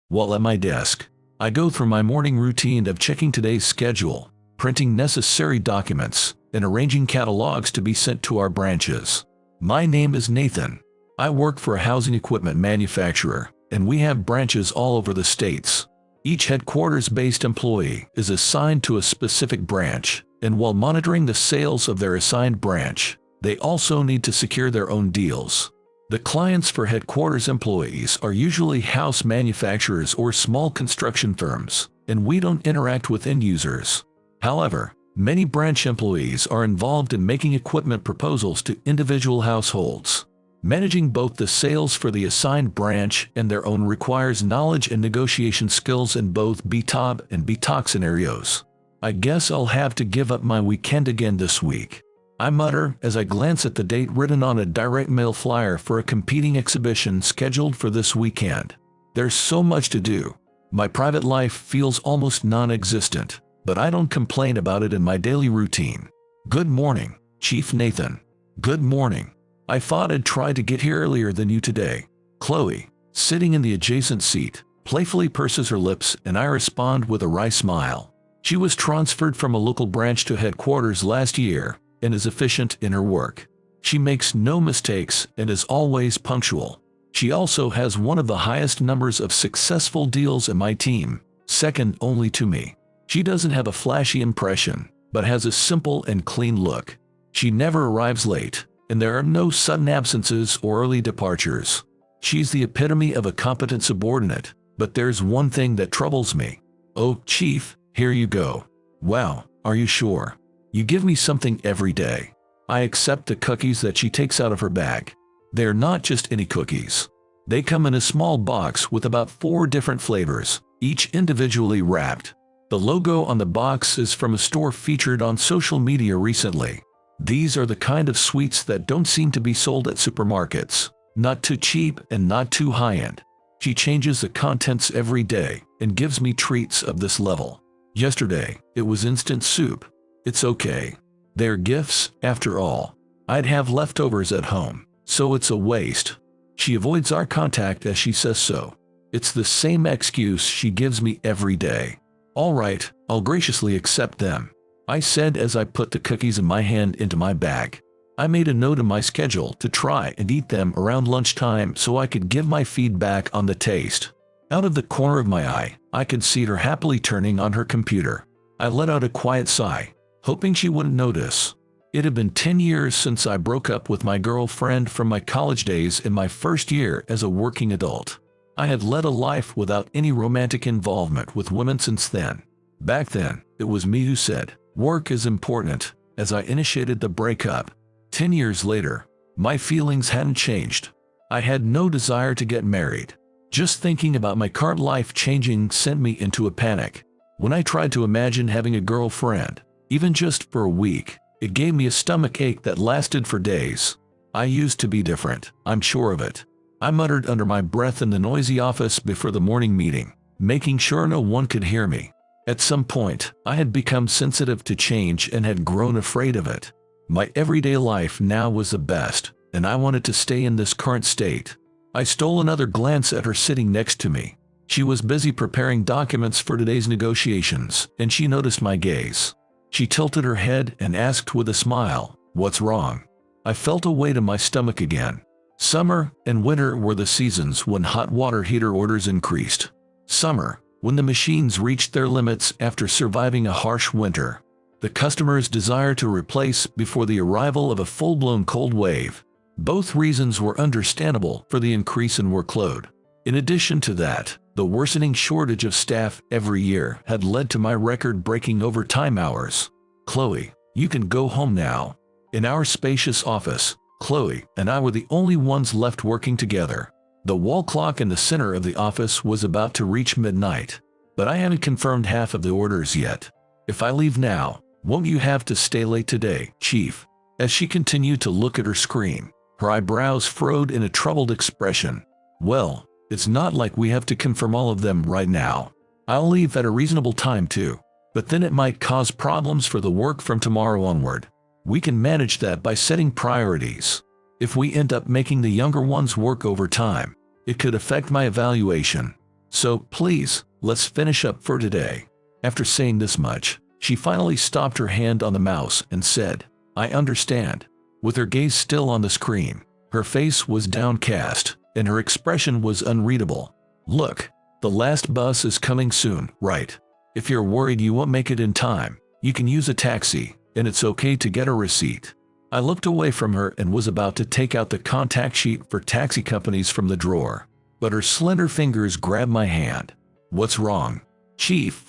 While at my desk, I go through my morning routine of checking today's schedule, printing necessary documents, and arranging catalogs to be sent to our branches. My name is Nathan. I work for a housing equipment manufacturer, and we have branches all over the states. Each headquarters-based employee is assigned to a specific branch, and while monitoring the sales of their assigned branch, they also need to secure their own deals. The clients for headquarters employees are usually house manufacturers or small construction firms, and we don't interact with end users. However, many branch employees are involved in making equipment proposals to individual households. Managing both the sales for the assigned branch and their own requires knowledge and negotiation skills in both BTOB and BTOC scenarios. I guess I'll have to give up my weekend again this week, I mutter as I glance at the date written on a direct mail flyer for a competing exhibition scheduled for this weekend. There's so much to do. My private life feels almost non-existent, but I don't complain about it in my daily routine. Good morning, Chief Nathan. Good morning. I thought I'd try to get here earlier than you today. Chloe, sitting in the adjacent seat, playfully purses her lips and I respond with a wry smile. She was transferred from a local branch to headquarters last year and is efficient in her work. She makes no mistakes and is always punctual. She also has one of the highest numbers of successful deals in my team, second only to me. She doesn't have a flashy impression, but has a simple and clean look. She never arrives late, and there are no sudden absences or early departures. She's the epitome of a competent subordinate, but there's one thing that troubles me. Oh, Chief, here you go. Wow, are you sure? You give me something every day. I accept the cookies that she takes out of her bag. They're not just any cookies. They come in a small box with about 4 different flavors, each individually wrapped. The logo on the box is from a store featured on social media recently. These are the kind of sweets that don't seem to be sold at supermarkets. Not too cheap and not too high-end. She changes the contents every day and gives me treats of this level. Yesterday, it was instant soup. It's okay. They're gifts, after all. I'd have leftovers at home, so it's a waste. She avoids eye contact as she says so. It's the same excuse she gives me every day. All right, I'll graciously accept them, I said as I put the cookies in my hand into my bag. I made a note in my schedule to try and eat them around lunchtime so I could give my feedback on the taste. Out of the corner of my eye, I could see her happily turning on her computer. I let out a quiet sigh, hoping she wouldn't notice. It had been 10 years since I broke up with my girlfriend from my college days in my first year as a working adult. I had led a life without any romantic involvement with women since then. Back then, it was me who said, "Work is important," as I initiated the breakup. 10 years later, my feelings hadn't changed. I had no desire to get married. Just thinking about my current life changing sent me into a panic. When I tried to imagine having a girlfriend, even just for a week, it gave me a stomach ache that lasted for days. I used to be different, I'm sure of it. I muttered under my breath in the noisy office before the morning meeting, making sure no one could hear me. At some point, I had become sensitive to change and had grown afraid of it. My everyday life now was the best, and I wanted to stay in this current state. I stole another glance at her sitting next to me. She was busy preparing documents for today's negotiations, and she noticed my gaze. She tilted her head and asked with a smile, "What's wrong?" I felt a weight in my stomach again. Summer and winter were the seasons when hot water heater orders increased. Summer, when the machines reached their limits after surviving a harsh winter. The customer's desire to replace before the arrival of a full-blown cold wave. Both reasons were understandable for the increase in workload. In addition to that, the worsening shortage of staff every year had led to my record-breaking overtime hours. "Chloe, you can go home now." In our spacious office, Chloe and I were the only ones left working together. The wall clock in the center of the office was about to reach midnight, but I hadn't confirmed half of the orders yet. "If I leave now, won't you have to stay late today, Chief?" As she continued to look at her screen, her eyebrows furrowed in a troubled expression. "Well, it's not like we have to confirm all of them right now. I'll leave at a reasonable time too, but then it might cause problems for the work from tomorrow onward. We can manage that by setting priorities. If we end up making the younger ones work overtime, it could affect my evaluation." So, please, let's finish up for today. After saying this much, she finally stopped her hand on the mouse and said, I understand. With her gaze still on the screen, her face was downcast, and her expression was unreadable. Look, the last bus is coming soon, right? If you're worried you won't make it in time, you can use a taxi, and it's okay to get a receipt. I looked away from her and was about to take out the contact sheet for taxi companies from the drawer, but her slender fingers grabbed my hand. What's wrong? Chief,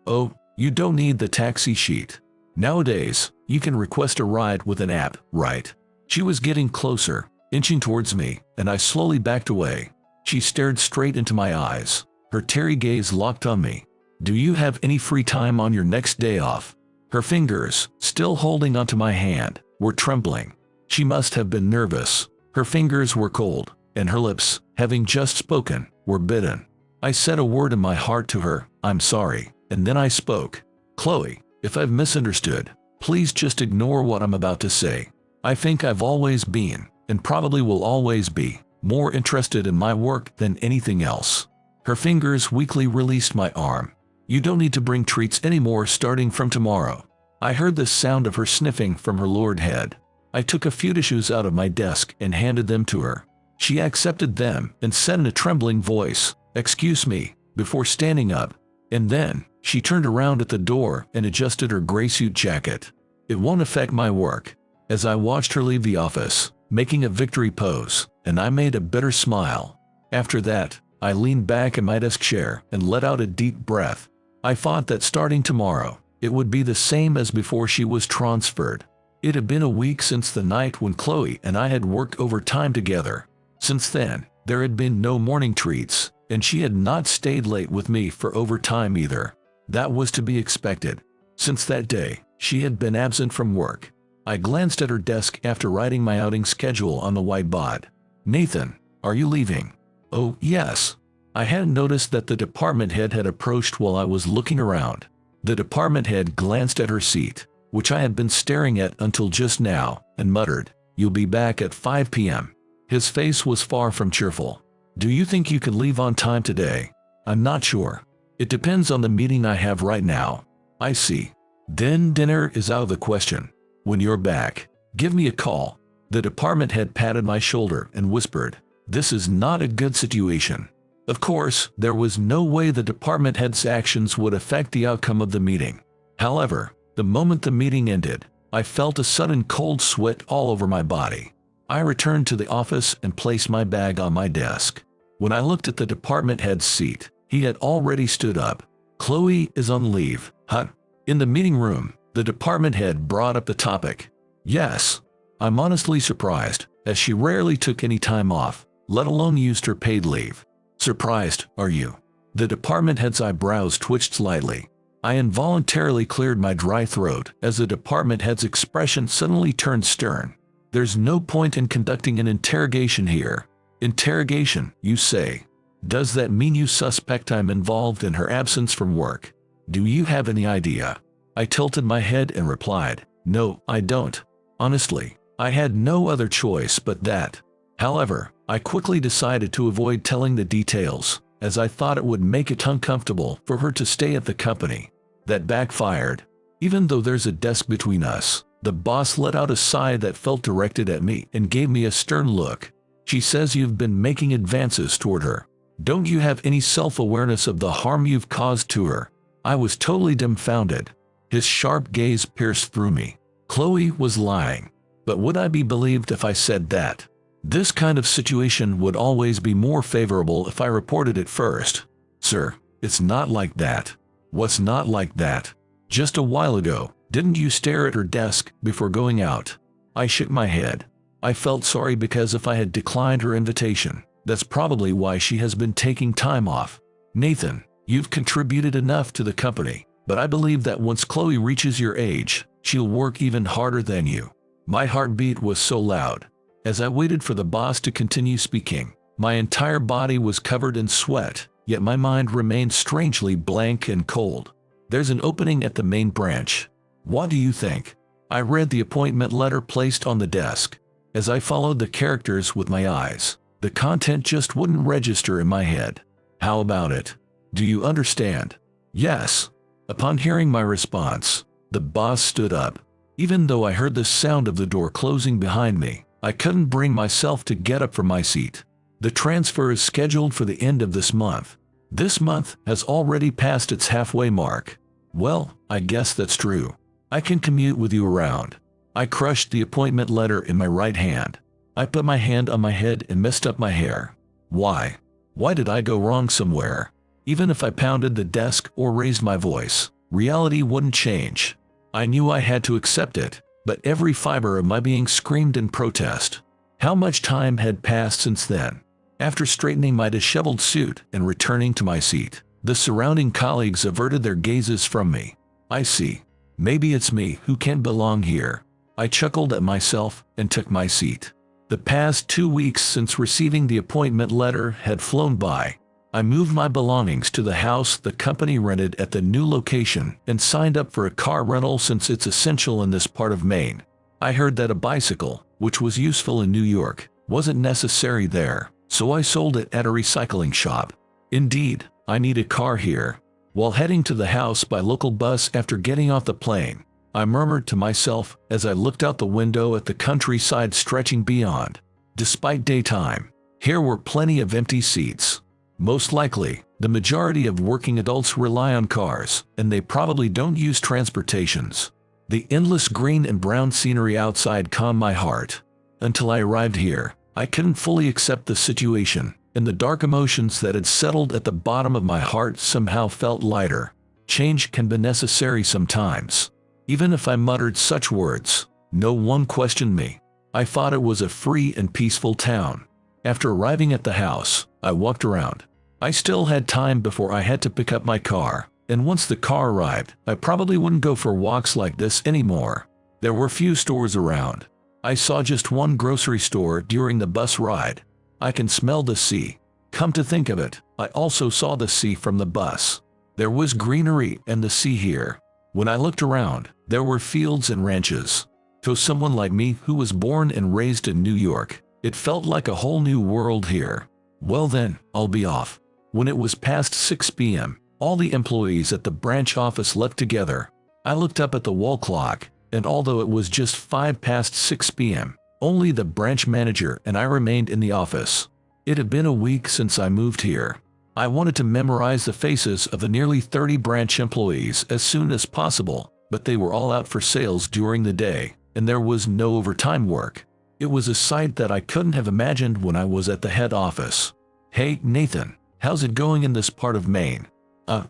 oh, you don't need the taxi sheet. Nowadays, you can request a ride with an app, right? She was getting closer, inching towards me, and I slowly backed away. She stared straight into my eyes, her teary gaze locked on me. Do you have any free time on your next day off? Her fingers, still holding onto my hand, were trembling. She must have been nervous. Her fingers were cold, and her lips, having just spoken, were bitten. I said a word in my heart to her, I'm sorry, and then I spoke. Chloe, if I've misunderstood, please just ignore what I'm about to say. I think I've always been, and probably will always be, more interested in my work than anything else. Her fingers weakly released my arm. You don't need to bring treats anymore starting from tomorrow. I heard the sound of her sniffing from her lowered head. I took a few tissues out of my desk and handed them to her. She accepted them and said in a trembling voice, Excuse me, before standing up. And then, she turned around at the door and adjusted her gray suit jacket. It won't affect my work. As I watched her leave the office, making a victory pose, and I made a bitter smile. After that, I leaned back in my desk chair and let out a deep breath. I thought that starting tomorrow, it would be the same as before she was transferred. It had been a week since the night when Chloe and I had worked overtime together. Since then, there had been no morning treats, and she had not stayed late with me for overtime either. That was to be expected. Since that day, she had been absent from work. I glanced at her desk after writing my outing schedule on the whiteboard. Nathan, are you leaving? Oh, yes. I hadn't noticed that the department head had approached while I was looking around. The department head glanced at her seat, which I had been staring at until just now, and muttered, You'll be back at 5 p.m. His face was far from cheerful. Do you think you can leave on time today? I'm not sure. It depends on the meeting I have right now. I see. Then dinner is out of the question. When you're back, give me a call. The department head patted my shoulder and whispered, This is not a good situation. Of course, there was no way the department head's actions would affect the outcome of the meeting. However, the moment the meeting ended, I felt a sudden cold sweat all over my body. I returned to the office and placed my bag on my desk. When I looked at the department head's seat, he had already stood up. Chloe is on leave, huh? In the meeting room, the department head brought up the topic. Yes. I'm honestly surprised, as she rarely took any time off, let alone used her paid leave. Surprised, are you? The department head's eyebrows twitched slightly. I involuntarily cleared my dry throat as the department head's expression suddenly turned stern. There's no point in conducting an interrogation here. Interrogation, you say? Does that mean you suspect I'm involved in her absence from work? Do you have any idea? I tilted my head and replied, No, I don't. Honestly, I had no other choice but that. However, I quickly decided to avoid telling the details, as I thought it would make it uncomfortable for her to stay at the company. That backfired. Even though there's a desk between us, the boss let out a sigh that felt directed at me and gave me a stern look. She says you've been making advances toward her. Don't you have any self-awareness of the harm you've caused to her? I was totally dumbfounded. His sharp gaze pierced through me. Chloe was lying. But would I be believed if I said that? This kind of situation would always be more favorable if I reported it first. Sir, it's not like that. What's not like that? Just a while ago, didn't you stare at her desk before going out? I shook my head. I felt sorry because if I had declined her invitation, that's probably why she has been taking time off. Nathan, you've contributed enough to the company, but I believe that once Chloe reaches your age, she'll work even harder than you. My heartbeat was so loud. As I waited for the boss to continue speaking, my entire body was covered in sweat, yet my mind remained strangely blank and cold. There's an opening at the main branch. What do you think? I read the appointment letter placed on the desk. As I followed the characters with my eyes, the content just wouldn't register in my head. How about it? Do you understand? Yes. Upon hearing my response, the boss stood up. Even though I heard the sound of the door closing behind me, I couldn't bring myself to get up from my seat. The transfer is scheduled for the end of this month. This month has already passed its halfway mark. Well, I guess that's true. I can commute with you around. I crushed the appointment letter in my right hand. I put my hand on my head and messed up my hair. Why? Why did I go wrong somewhere? Even if I pounded the desk or raised my voice, reality wouldn't change. I knew I had to accept it, but every fiber of my being screamed in protest. How much time had passed since then? After straightening my disheveled suit and returning to my seat, the surrounding colleagues averted their gazes from me. I see. Maybe it's me who can't belong here. I chuckled at myself and took my seat. The past 2 weeks since receiving the appointment letter had flown by. I moved my belongings to the house the company rented at the new location and signed up for a car rental since it's essential in this part of Maine. I heard that a bicycle, which was useful in New York, wasn't necessary there, so I sold it at a recycling shop. Indeed, I need a car here. While heading to the house by local bus after getting off the plane, I murmured to myself as I looked out the window at the countryside stretching beyond. Despite daytime, here were plenty of empty seats. Most likely, the majority of working adults rely on cars, and they probably don't use transportations. The endless green and brown scenery outside calmed my heart. Until I arrived here, I couldn't fully accept the situation, and the dark emotions that had settled at the bottom of my heart somehow felt lighter. Change can be necessary sometimes. Even if I muttered such words, no one questioned me. I thought it was a free and peaceful town. After arriving at the house, I walked around. I still had time before I had to pick up my car, and once the car arrived, I probably wouldn't go for walks like this anymore. There were few stores around. I saw just one grocery store during the bus ride. I can smell the sea. Come to think of it, I also saw the sea from the bus. There was greenery and the sea here. When I looked around, there were fields and ranches. To someone like me who was born and raised in New York, it felt like a whole new world here. Well then, I'll be off. When it was past 6 p.m., all the employees at the branch office left together. I looked up at the wall clock, and although it was just 5 past 6 p.m., only the branch manager and I remained in the office. It had been a week since I moved here. I wanted to memorize the faces of the nearly 30 branch employees as soon as possible, but they were all out for sales during the day, and there was no overtime work. It was a sight that I couldn't have imagined when I was at the head office. "Hey, Nathan, how's it going in this part of Maine?"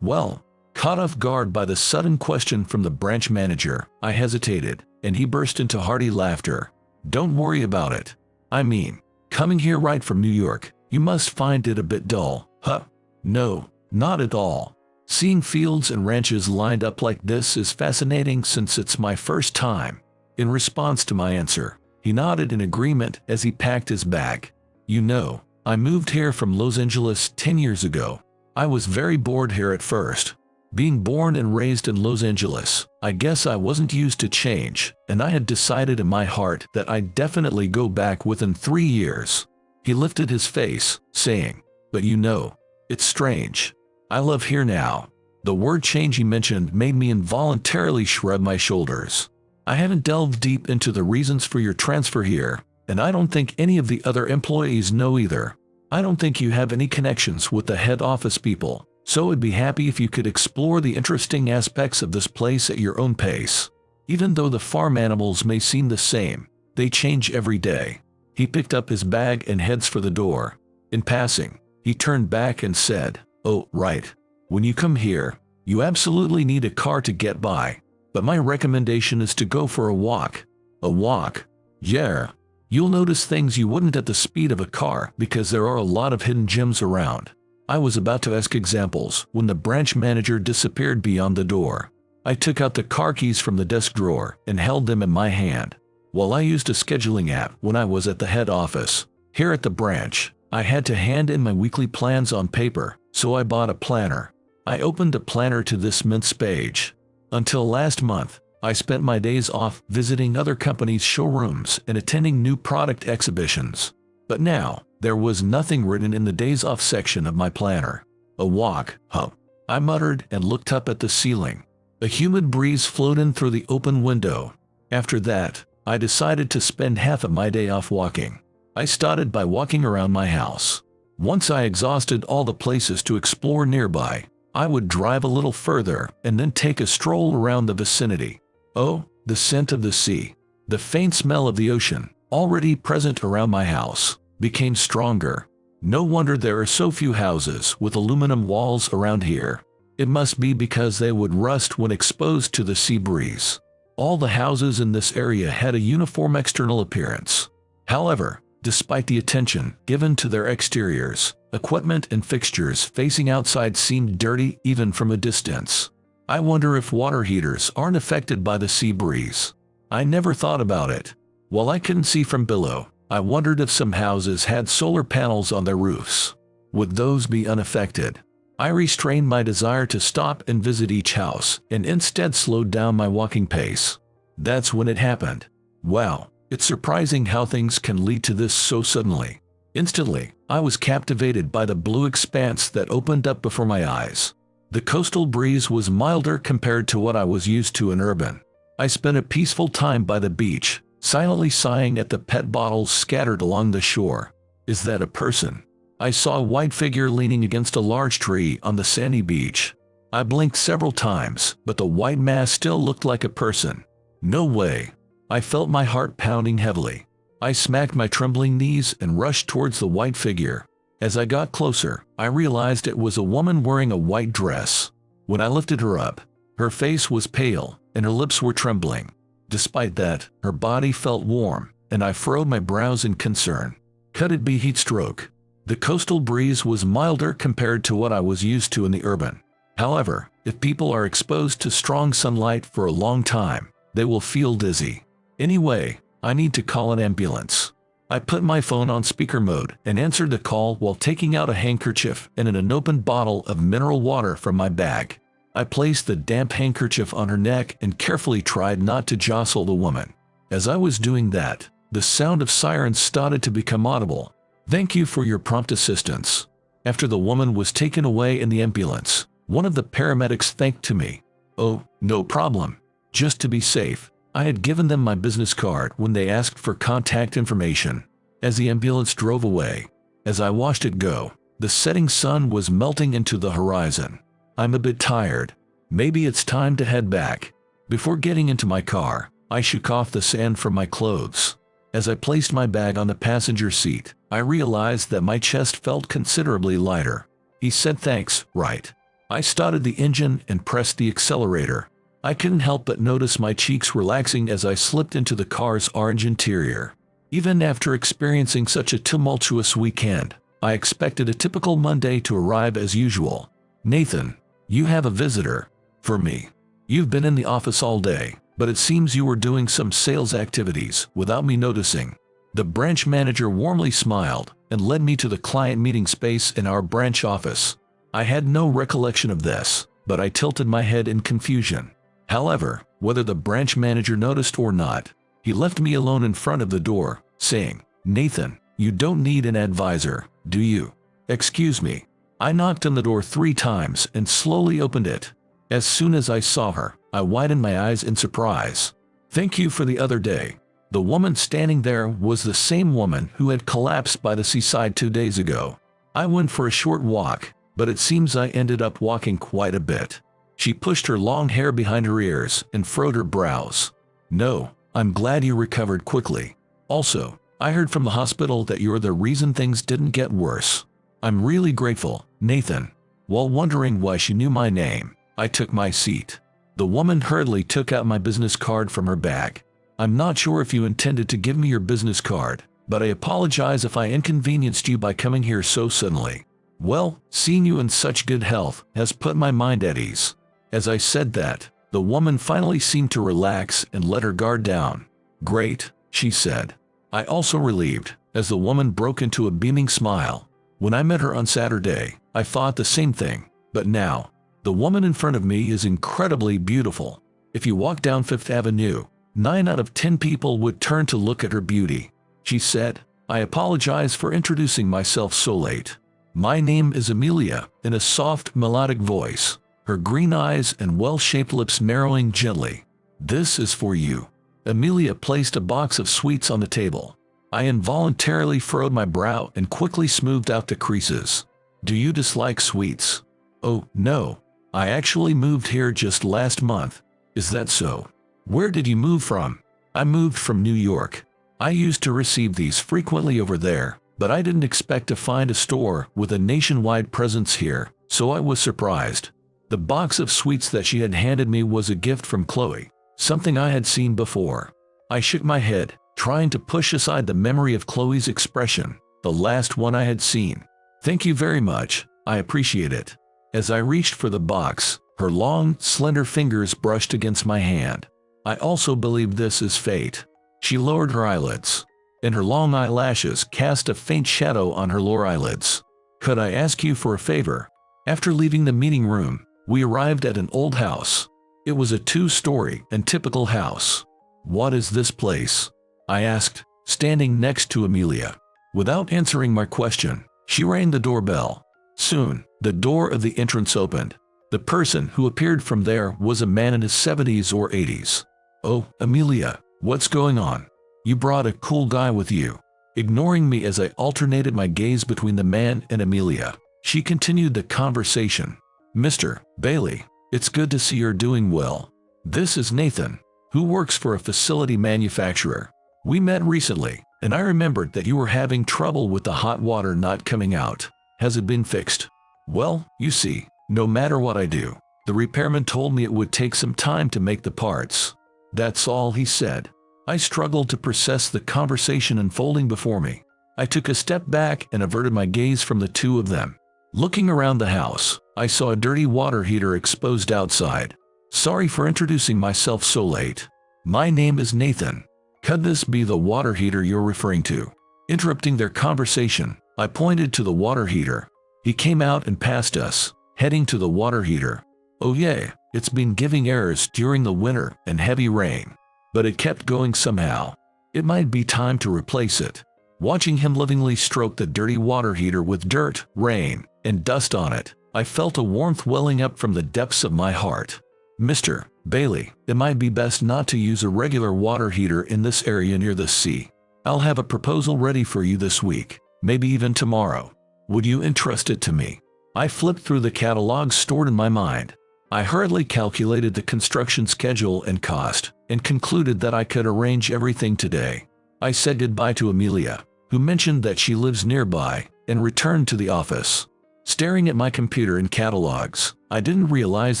Well, caught off guard by the sudden question from the branch manager, I hesitated, and he burst into hearty laughter. "Don't worry about it. I mean, coming here right from New York, you must find it a bit dull, huh?" "No, not at all. Seeing fields and ranches lined up like this is fascinating since it's my first time." In response to my answer, he nodded in agreement as he packed his bag. "You know, I moved here from Los Angeles 10 years ago. I was very bored here at first. Being born and raised in Los Angeles, I guess I wasn't used to change, and I had decided in my heart that I'd definitely go back within 3 years." He lifted his face, saying, "But you know, it's strange. I love here now." The word change he mentioned made me involuntarily shrug my shoulders. "I haven't delved deep into the reasons for your transfer here, and I don't think any of the other employees know either. I don't think you have any connections with the head office people, so I'd be happy if you could explore the interesting aspects of this place at your own pace. Even though the farm animals may seem the same, they change every day." He picked up his bag and heads for the door. In passing, he turned back and said, "Oh, right. When you come here, you absolutely need a car to get by. But my recommendation is to go for a walk." "A walk?" "Yeah. You'll notice things you wouldn't at the speed of a car because there are a lot of hidden gems around." I was about to ask examples when the branch manager disappeared beyond the door. I took out the car keys from the desk drawer and held them in my hand. While I used a scheduling app when I was at the head office, here at the branch, I had to hand in my weekly plans on paper, so I bought a planner. I opened a planner to this month's page. Until last month, I spent my days off visiting other companies' showrooms and attending new product exhibitions. But now, there was nothing written in the days off section of my planner. A walk, huh? I muttered and looked up at the ceiling. A humid breeze flowed in through the open window. After that, I decided to spend half of my day off walking. I started by walking around my house. Once I exhausted all the places to explore nearby, I would drive a little further and then take a stroll around the vicinity. Oh, the scent of the sea. The faint smell of the ocean, already present around my house, became stronger. No wonder there are so few houses with aluminum walls around here. It must be because they would rust when exposed to the sea breeze. All the houses in this area had a uniform external appearance. However, despite the attention given to their exteriors, equipment and fixtures facing outside seemed dirty even from a distance. I wonder if water heaters aren't affected by the sea breeze. I never thought about it. While I couldn't see from below, I wondered if some houses had solar panels on their roofs. Would those be unaffected? I restrained my desire to stop and visit each house and instead slowed down my walking pace. That's when it happened. Wow, it's surprising how things can lead to this so suddenly. Instantly, I was captivated by the blue expanse that opened up before my eyes. The coastal breeze was milder compared to what I was used to in urban. I spent a peaceful time by the beach, silently sighing at the pet bottles scattered along the shore. Is that a person? I saw a white figure leaning against a large tree on the sandy beach. I blinked several times, but the white mass still looked like a person. No way. I felt my heart pounding heavily. I smacked my trembling knees and rushed towards the white figure. As I got closer, I realized it was a woman wearing a white dress. When I lifted her up, her face was pale and her lips were trembling. Despite that, her body felt warm, and I furrowed my brows in concern. Could it be heat stroke? The coastal breeze was milder compared to what I was used to in the urban. However, if people are exposed to strong sunlight for a long time, they will feel dizzy. Anyway, I need to call an ambulance. I put my phone on speaker mode and answered the call while taking out a handkerchief and an unopened bottle of mineral water from my bag. I placed the damp handkerchief on her neck and carefully tried not to jostle the woman. As I was doing that, the sound of sirens started to become audible. Thank you for your prompt assistance. After the woman was taken away in the ambulance, one of the paramedics thanked me. Oh, no problem. Just to be safe, I had given them my business card when they asked for contact information. As the ambulance drove away, as I watched it go, the setting sun was melting into the horizon. I'm a bit tired. Maybe it's time to head back. Before getting into my car, I shook off the sand from my clothes. As I placed my bag on the passenger seat, I realized that my chest felt considerably lighter. He said thanks, right? I started the engine and pressed the accelerator. I couldn't help but notice my cheeks relaxing as I slipped into the car's orange interior. Even after experiencing such a tumultuous weekend, I expected a typical Monday to arrive as usual. Nathan, you have a visitor. For me. You've been in the office all day, but it seems you were doing some sales activities without me noticing. The branch manager warmly smiled and led me to the client meeting space in our branch office. I had no recollection of this, but I tilted my head in confusion. However, whether the branch manager noticed or not, he left me alone in front of the door, saying, Nathan, you don't need an advisor, do you? Excuse me. I knocked on the door 3 times and slowly opened it. As soon as I saw her, I widened my eyes in surprise. Thank you for the other day. The woman standing there was the same woman who had collapsed by the seaside 2 days ago. I went for a short walk, but it seems I ended up walking quite a bit. She pushed her long hair behind her ears and furrowed her brows. No, I'm glad you recovered quickly. Also, I heard from the hospital that you're the reason things didn't get worse. I'm really grateful, Nathan. While wondering why she knew my name, I took my seat. The woman hurriedly took out my business card from her bag. I'm not sure if you intended to give me your business card, but I apologize if I inconvenienced you by coming here so suddenly. Well, seeing you in such good health has put my mind at ease. As I said that, the woman finally seemed to relax and let her guard down. Great, she said. I also relieved, as the woman broke into a beaming smile. When I met her on Saturday, I thought the same thing, but now, the woman in front of me is incredibly beautiful. If you walk down Fifth Avenue, 9 out of 10 people would turn to look at her beauty. She said, I apologize for introducing myself so late. My name is Amelia, in a soft, melodic voice, her green eyes and well-shaped lips narrowing gently. This is for you. Amelia placed a box of sweets on the table. I involuntarily furrowed my brow and quickly smoothed out the creases. Do you dislike sweets? Oh, no. I actually moved here just last month. Is that so? Where did you move from? I moved from New York. I used to receive these frequently over there, but I didn't expect to find a store with a nationwide presence here, so I was surprised. The box of sweets that she had handed me was a gift from Chloe, something I had seen before. I shook my head, trying to push aside the memory of Chloe's expression, the last one I had seen. Thank you very much, I appreciate it. As I reached for the box, her long, slender fingers brushed against my hand. I also believe this is fate. She lowered her eyelids, and her long eyelashes cast a faint shadow on her lower eyelids. Could I ask you for a favor? After leaving the meeting room, we arrived at an old house. It was a 2-story and typical house. What is this place? I asked, standing next to Amelia. Without answering my question, she rang the doorbell. Soon, the door of the entrance opened. The person who appeared from there was a man in his 70s or 80s. Oh, Amelia, what's going on? You brought a cool guy with you. Ignoring me as I alternated my gaze between the man and Amelia, she continued the conversation. Mr. Bailey, it's good to see you're doing well. This is Nathan, who works for a facility manufacturer. We met recently, and I remembered that you were having trouble with the hot water not coming out. Has it been fixed? Well, you see, no matter what I do, the repairman told me it would take some time to make the parts. That's all he said. I struggled to process the conversation unfolding before me. I took a step back and averted my gaze from the two of them. Looking around the house, I saw a dirty water heater exposed outside. Sorry for introducing myself so late. My name is Nathan. Could this be the water heater you're referring to? Interrupting their conversation, I pointed to the water heater. He came out and passed us, heading to the water heater. Oh yeah, it's been giving errors during the winter and heavy rain, but it kept going somehow. It might be time to replace it. Watching him lovingly stroke the dirty water heater with dirt, rain, and dust on it, I felt a warmth welling up from the depths of my heart. Mr. Bailey, it might be best not to use a regular water heater in this area near the sea. I'll have a proposal ready for you this week, maybe even tomorrow. Would you entrust it to me? I flipped through the catalogs stored in my mind. I hurriedly calculated the construction schedule and cost, and concluded that I could arrange everything today. I said goodbye to Amelia, who mentioned that she lives nearby, and returned to the office. Staring at my computer and catalogs, I didn't realize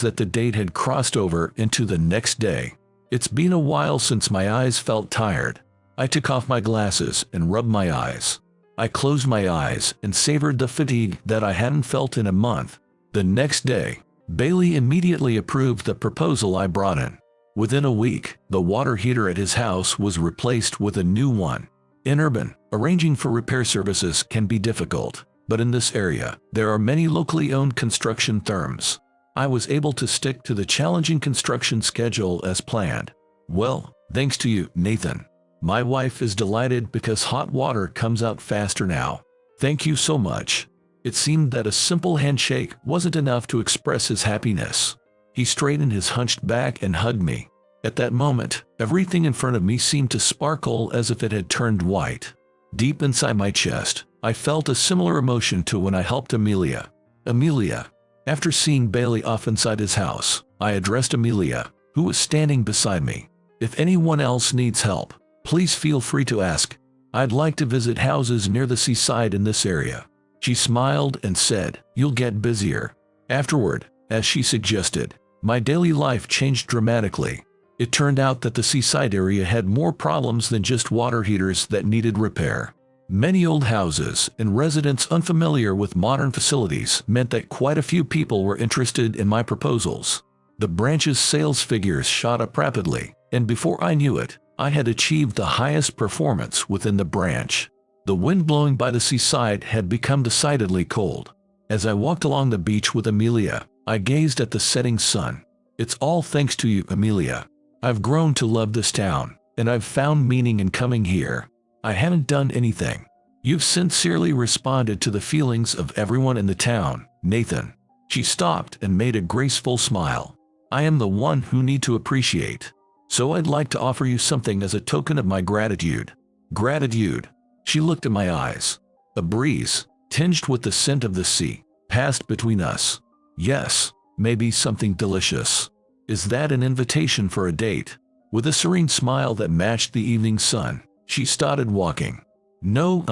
that the date had crossed over into the next day. It's been a while since my eyes felt tired. I took off my glasses and rubbed my eyes. I closed my eyes and savored the fatigue that I hadn't felt in a month. The next day, Bailey immediately approved the proposal I brought in. Within a week, the water heater at his house was replaced with a new one. In urban, arranging for repair services can be difficult, but in this area, there are many locally owned construction firms. I was able to stick to the challenging construction schedule as planned. Well, thanks to you, Nathan. My wife is delighted because hot water comes out faster now. Thank you so much. It seemed that a simple handshake wasn't enough to express his happiness. He straightened his hunched back and hugged me. At that moment, everything in front of me seemed to sparkle as if it had turned white. Deep inside my chest, I felt a similar emotion to when I helped Amelia. Amelia. After seeing Bailey off inside his house, I addressed Amelia, who was standing beside me. If anyone else needs help, please feel free to ask. I'd like to visit houses near the seaside in this area. She smiled and said, "You'll get busier." Afterward, as she suggested, my daily life changed dramatically. It turned out that the seaside area had more problems than just water heaters that needed repair. Many old houses and residents unfamiliar with modern facilities meant that quite a few people were interested in my proposals. The branch's sales figures shot up rapidly, and before I knew it, I had achieved the highest performance within the branch. The wind blowing by the seaside had become decidedly cold. As I walked along the beach with Amelia, I gazed at the setting sun. It's all thanks to you, Amelia. I've grown to love this town, and I've found meaning in coming here. I haven't done anything. You've sincerely responded to the feelings of everyone in the town, Nathan. She stopped and made a graceful smile. I am the one who need to appreciate. So I'd like to offer you something as a token of my gratitude. Gratitude. She looked at my eyes. A breeze, tinged with the scent of the sea, passed between us. Yes, maybe something delicious. Is that an invitation for a date? With a serene smile that matched the evening sun, she started walking. No,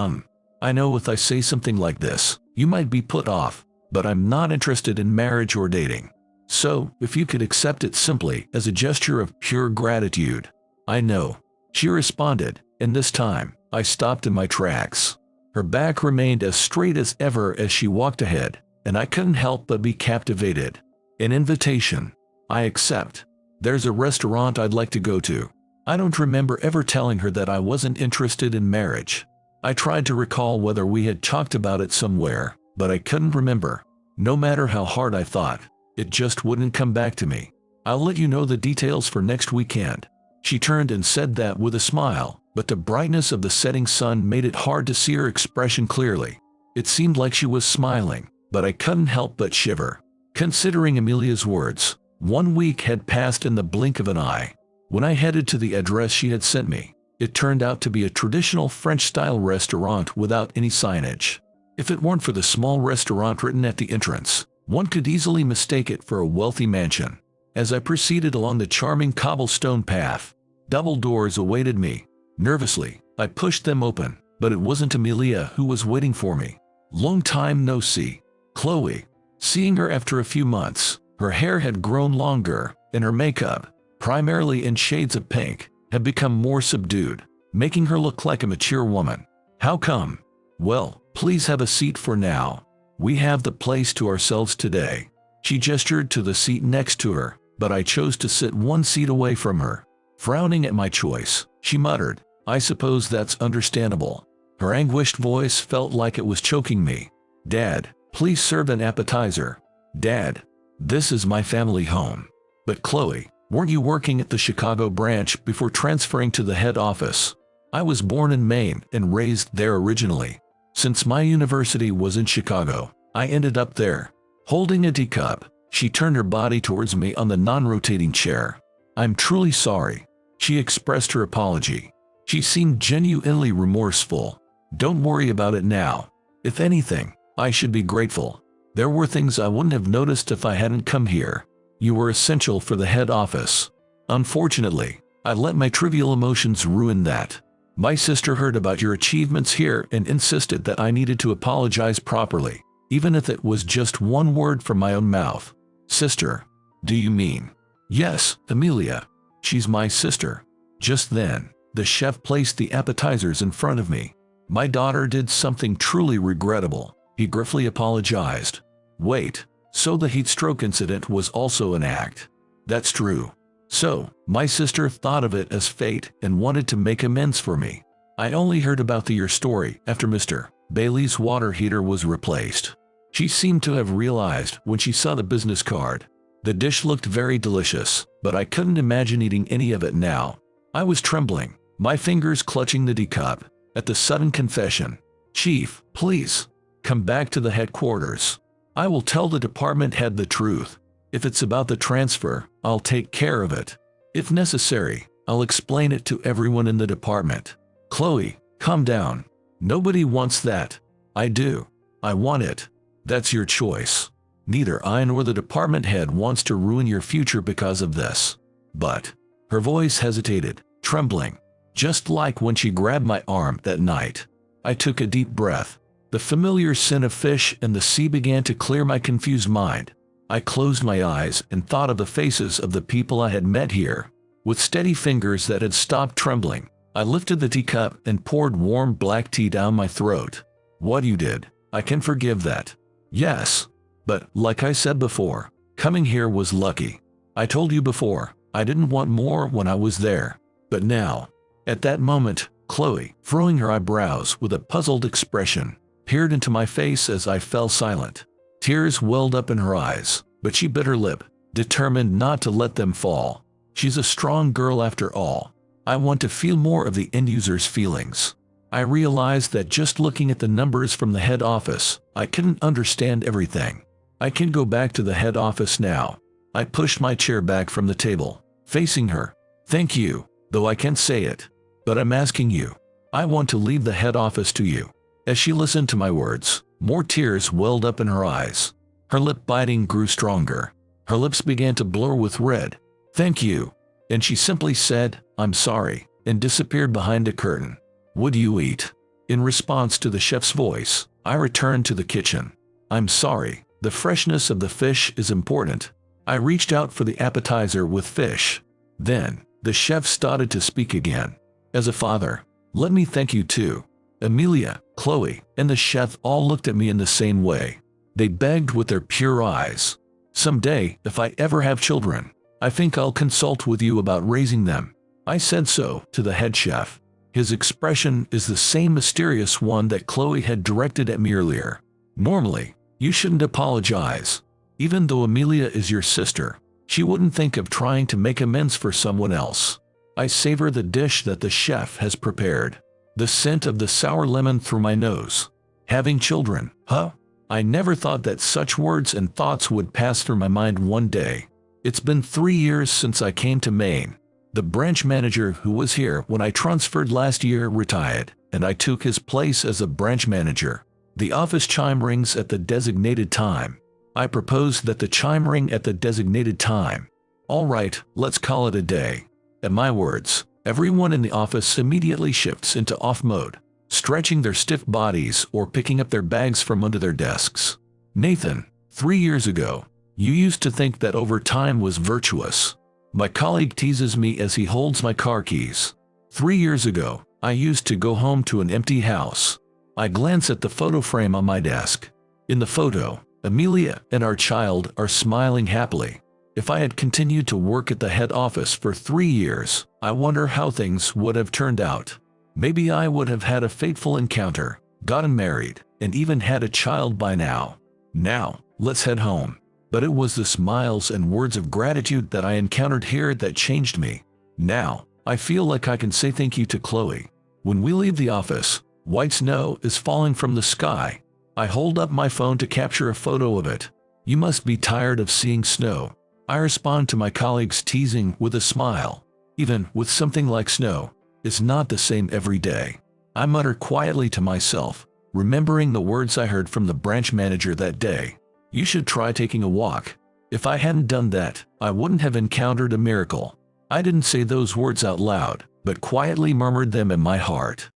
I know if I say something like this, you might be put off, but I'm not interested in marriage or dating. So, if you could accept it simply as a gesture of pure gratitude. I know. She responded, and this time, I stopped in my tracks. Her back remained as straight as ever as she walked ahead, and I couldn't help but be captivated. An invitation. I accept. There's a restaurant I'd like to go to. I don't remember ever telling her that I wasn't interested in marriage. I tried to recall whether we had talked about it somewhere, but I couldn't remember. No matter how hard I thought, it just wouldn't come back to me. I'll let you know the details for next weekend. She turned and said that with a smile, but the brightness of the setting sun made it hard to see her expression clearly. It seemed like she was smiling, but I couldn't help but shiver. Considering Amelia's words, 1 week had passed in the blink of an eye. When I headed to the address she had sent me, it turned out to be a traditional French-style restaurant without any signage. If it weren't for the small restaurant written at the entrance, one could easily mistake it for a wealthy mansion. As I proceeded along the charming cobblestone path, double doors awaited me. Nervously, I pushed them open, but it wasn't Amelia who was waiting for me. Long time no see. Chloe. Seeing her after a few months, her hair had grown longer, and her makeup, primarily in shades of pink, had become more subdued, making her look like a mature woman. How come? Well, please have a seat for now. We have the place to ourselves today. She gestured to the seat next to her, but I chose to sit 1 seat away from her. Frowning at my choice, she muttered, I suppose that's understandable. Her anguished voice felt like it was choking me. Dad, please serve an appetizer. Dad, this is my family home. But Chloe, weren't you working at the Chicago branch before transferring to the head office? I was born in Maine and raised there originally. Since my university was in Chicago, I ended up there. Holding a teacup, she turned her body towards me on the non-rotating chair. I'm truly sorry. She expressed her apology. She seemed genuinely remorseful. Don't worry about it now. If anything, I should be grateful. There were things I wouldn't have noticed if I hadn't come here. You were essential for the head office. Unfortunately, I let my trivial emotions ruin that. My sister heard about your achievements here and insisted that I needed to apologize properly, even if it was just one word from my own mouth. Sister? Do you mean? Yes, Amelia. She's my sister. Just then, the chef placed the appetizers in front of me. My daughter did something truly regrettable. He gruffly apologized. Wait, so the heat stroke incident was also an act? That's true. So, my sister thought of it as fate and wanted to make amends for me. I only heard about your story after Mr. Bailey's water heater was replaced. She seemed to have realized when she saw the business card. The dish looked very delicious, but I couldn't imagine eating any of it now. I was trembling, my fingers clutching the teacup, at the sudden confession. Chief, please, come back to the headquarters. I will tell the department head the truth. If it's about the transfer, I'll take care of it. If necessary, I'll explain it to everyone in the department. Chloe, calm down. Nobody wants that. I do. I want it. That's your choice. Neither I nor the department head wants to ruin your future because of this. But, her voice hesitated, trembling, just like when she grabbed my arm that night. I took a deep breath. The familiar scent of fish and the sea began to clear my confused mind. I closed my eyes and thought of the faces of the people I had met here. With steady fingers that had stopped trembling, I lifted the teacup and poured warm black tea down my throat. What you did, I can forgive that. Yes. But, like I said before, coming here was lucky. I told you before, I didn't want more when I was there. But now, at that moment, Chloe, furrowing her eyebrows with a puzzled expression, peered into my face as I fell silent. Tears welled up in her eyes, but she bit her lip, determined not to let them fall. She's a strong girl after all. I want to feel more of the end user's feelings. I realized that just looking at the numbers from the head office, I couldn't understand everything. I can go back to the head office now. I pushed my chair back from the table, facing her. Thank you, though I can't say it. But I'm asking you. I want to leave the head office to you. As she listened to my words, more tears welled up in her eyes. Her lip biting grew stronger. Her lips began to blur with red. Thank you. And she simply said, I'm sorry, and disappeared behind a curtain. What do you eat? In response to the chef's voice, I returned to the kitchen. I'm sorry, the freshness of the fish is important. I reached out for the appetizer with fish. Then, the chef started to speak again. As a father, let me thank you too. Amelia, Chloe, and the chef all looked at me in the same way. They begged with their pure eyes. Someday, if I ever have children, I think I'll consult with you about raising them. I said so to the head chef. His expression is the same mysterious one that Chloe had directed at me earlier. Normally, you shouldn't apologize. Even though Amelia is your sister, she wouldn't think of trying to make amends for someone else. I savor the dish that the chef has prepared. The scent of the sour lemon through my nose. Having children, huh? I never thought that such words and thoughts would pass through my mind one day. It's been 3 years since I came to Maine. The branch manager who was here when I transferred last year retired, and I took his place as a branch manager. The office chime rings at the designated time. I proposed that the chime ring at the designated time. All right, let's call it a day. At my words, everyone in the office immediately shifts into off mode, stretching their stiff bodies or picking up their bags from under their desks. Nathan, 3 years ago, you used to think that overtime was virtuous. My colleague teases me as he holds my car keys. 3 years ago, I used to go home to an empty house. I glance at the photo frame on my desk. In the photo, Amelia and our child are smiling happily. If I had continued to work at the head office for 3 years, I wonder how things would have turned out. Maybe I would have had a fateful encounter, gotten married, and even had a child by now. Now, let's head home. But it was the smiles and words of gratitude that I encountered here that changed me. Now, I feel like I can say thank you to Chloe. When we leave the office, white snow is falling from the sky. I hold up my phone to capture a photo of it. You must be tired of seeing snow. I respond to my colleague's teasing with a smile. Even with something like snow, it's not the same every day. I mutter quietly to myself, remembering the words I heard from the branch manager that day. You should try taking a walk. If I hadn't done that, I wouldn't have encountered a miracle. I didn't say those words out loud, but quietly murmured them in my heart.